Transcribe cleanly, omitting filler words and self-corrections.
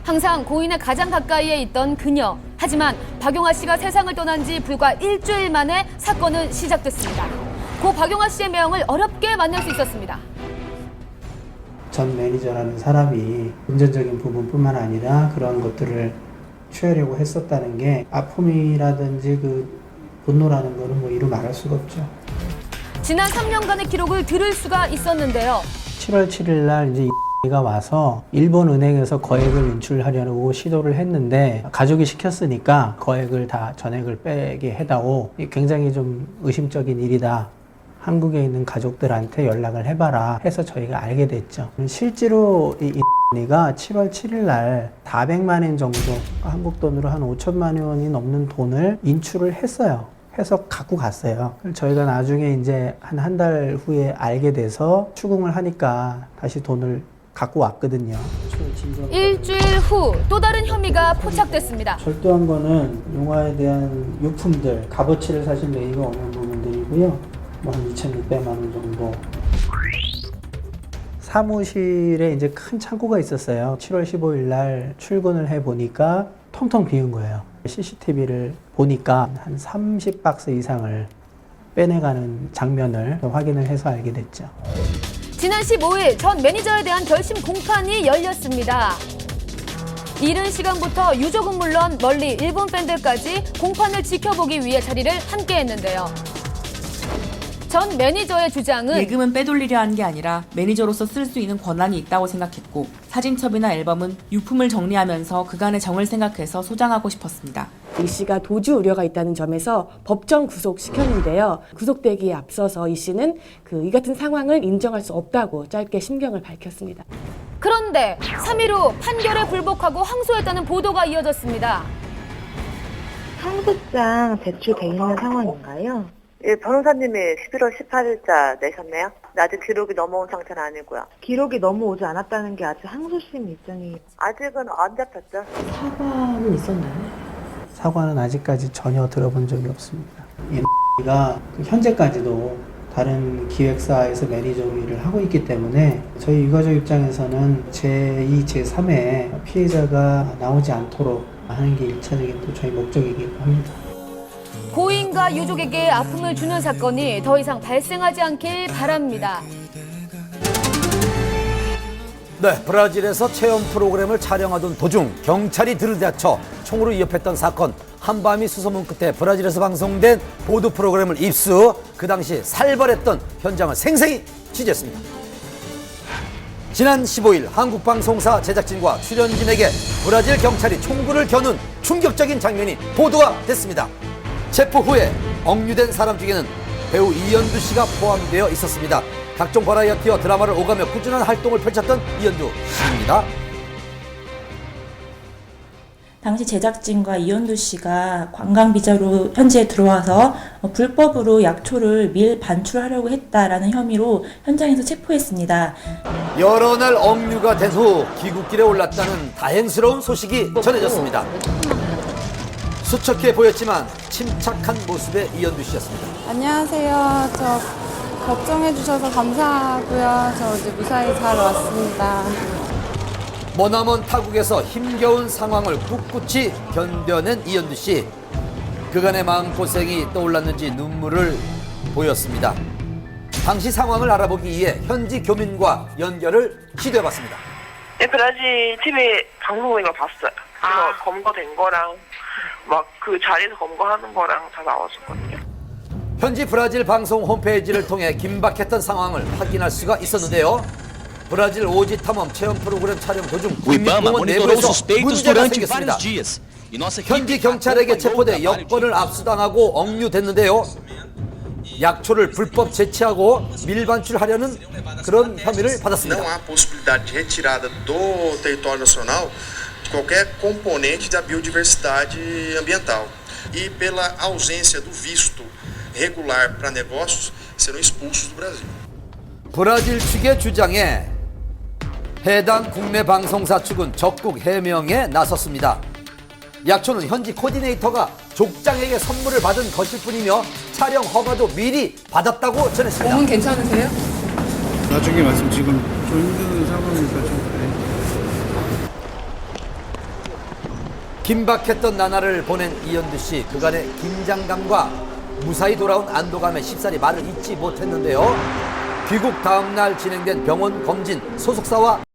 항상 고인의 가장 가까이에 있던 그녀. 하지만 박용아 씨가 세상을 떠난 지 불과 일주일 만에 사건은 시작됐습니다. 고 박용아 씨의 명을 어렵게 만날 수 있었습니다. 전 매니저라는 사람이 금전적인 부분뿐만 아니라 그런 것들을 취하려고 했었다는 게 아픔이라든지 그 분노라는 거는 뭐 이루 말할 수가 없죠. 지난 3년간의 기록을 들을 수가 있었는데요. 7월 7일 날 이제 가 와서 일본 은행에서 거액을 인출하려고 시도를 했는데 가족이 시켰으니까 거액을 다 전액을 빼게 해다오. 굉장히 좀 의심적인 일이다. 한국에 있는 가족들한테 연락을 해봐라 해서 저희가 알게 됐죠. 실제로 이가 7월 7일 날 400만 원 정도, 한국 돈으로 한 5천만 원이 넘는 돈을 인출을 했어요. 해서 갖고 갔어요. 저희가 나중에 이제 한 달 후에 알게 돼서 추궁을 하니까 다시 돈을 갖고 왔거든요. 일주일 후 또 다른 혐의가 포착됐습니다. 절도한 거는 용화에 대한 유품들, 값어치를 사실 매기가 없는 부분들이고요. 뭐 한 2,600만 원 정도. 사무실에 이제 큰 창고가 있었어요. 7월 15일 날 출근을 해 보니까 텅텅 비운 거예요. CCTV를 보니까 한 30박스 이상을 빼내가는 장면을 확인을 해서 알게 됐죠. 지난 15일 전 매니저에 대한 결심 공판이 열렸습니다. 이른 시간부터 유족은 물론 멀리 일본 팬들까지 공판을 지켜보기 위해 자리를 함께 했는데요. 전 매니저의 주장은 예금은 빼돌리려 한 게 아니라 매니저로서 쓸 수 있는 권한이 있다고 생각했고 사진첩이나 앨범은 유품을 정리하면서 그간의 정을 생각해서 소장하고 싶었습니다. 이 씨가 도주 우려가 있다는 점에서 법정 구속시켰는데요. 구속되기에 앞서서 이 씨는 이 같은 상황을 인정할 수 없다고 짧게 심경을 밝혔습니다. 그런데 3일 후 판결에 불복하고 항소했다는 보도가 이어졌습니다. 상속장 제출돼 있는 상황인가요? 예, 변호사님이 11월 18일자 내셨네요. 아직 기록이 넘어온 상태는 아니고요. 기록이 넘어오지 않았다는 게 아직 항소심 일정이 아직은 안 잡혔죠. 사과는 있었나요? 사과는 아직까지 전혀 들어본 적이 없습니다. 가 현재까지도 다른 기획사에서 매니저 일을 하고 있기 때문에 저희 유가족 입장에서는 제2, 제3의 피해자가 나오지 않도록 하는 게 1차적인 또 저희 목적이기도 합니다. 고인과 유족에게 아픔을 주는 사건이 더 이상 발생하지 않길 바랍니다. 네, 브라질에서 체험 프로그램을 촬영하던 도중 경찰이 들이닥쳐 총으로 위협했던 사건. 한밤이 수소문 끝에 브라질에서 방송된 보도 프로그램을 입수. 그 당시 살벌했던 현장을 생생히 취재했습니다. 지난 15일 한국 방송사 제작진과 출연진에게 브라질 경찰이 총구를 겨눈 충격적인 장면이 보도가 됐습니다. 체포 후에 억류된 사람 중에는 배우 이현두 씨가 포함되어 있었습니다. 각종 버라이어티와 드라마를 오가며 꾸준한 활동을 펼쳤던 이현두 씨입니다. 당시 제작진과 이현두 씨가 관광 비자로 현지에 들어와서 불법으로 약초를 밀반출하려고 했다라는 혐의로 현장에서 체포했습니다. 여러 날 억류가 된 후 귀국길에 올랐다는 다행스러운 소식이 전해졌습니다. 수척해 보였지만 침착한 모습의 이현두 씨였습니다. 안녕하세요. 저 걱정해 주셔서 감사하고요. 저 이제 무사히 잘 왔습니다. 머나먼 타국에서 힘겨운 상황을 꿋꿋이 견뎌낸 이현두 씨. 그간의 마음고생이 떠올랐는지 눈물을 보였습니다. 당시 상황을 알아보기 위해 현지 교민과 연결을 시도해봤습니다. 네, 브라질 TV 방송인 거 봤어요. 그래서 검거된 거랑 막 그 자리에서 검거하는 거랑 다 나왔었거든요. 현지 브라질 방송 홈페이지를 통해 긴박했던 상황을 확인할 수가 있었는데요. 브라질 오지 탐험 체험 프로그램 촬영 도중 국립공원 내부에서 문제가 생겼습니다. 현지 경찰에게 체포돼 여권을 압수당하고 억류됐는데요. 약초를 불법 채취하고 밀반출하려는 그런 혐의를 받았습니다. Não há possibilidade de retirada do território nacional de qualquer componente da biodiversidade ambiental. E pela ausência do visto regular para negócios, serão expulsos do Brasil. 브라질 측의 주장에 해당 국내 방송사 측은 적극 해명에 나섰습니다. 약초는 현지 코디네이터가 족장에게 선물을 받은 것일 뿐이며 촬영 허가도 미리 받았다고 전했습니다. 몸은 괜찮으세요? 나중에 말씀 지금 좀 힘든 상황이니까 좀 긴박했던 나날을 보낸 이현두 씨, 그간의 긴장감과 무사히 돌아온 안도감에 쉽사리 말을 잇지 못했는데요. 귀국 다음 날 진행된 병원 검진, 소속사와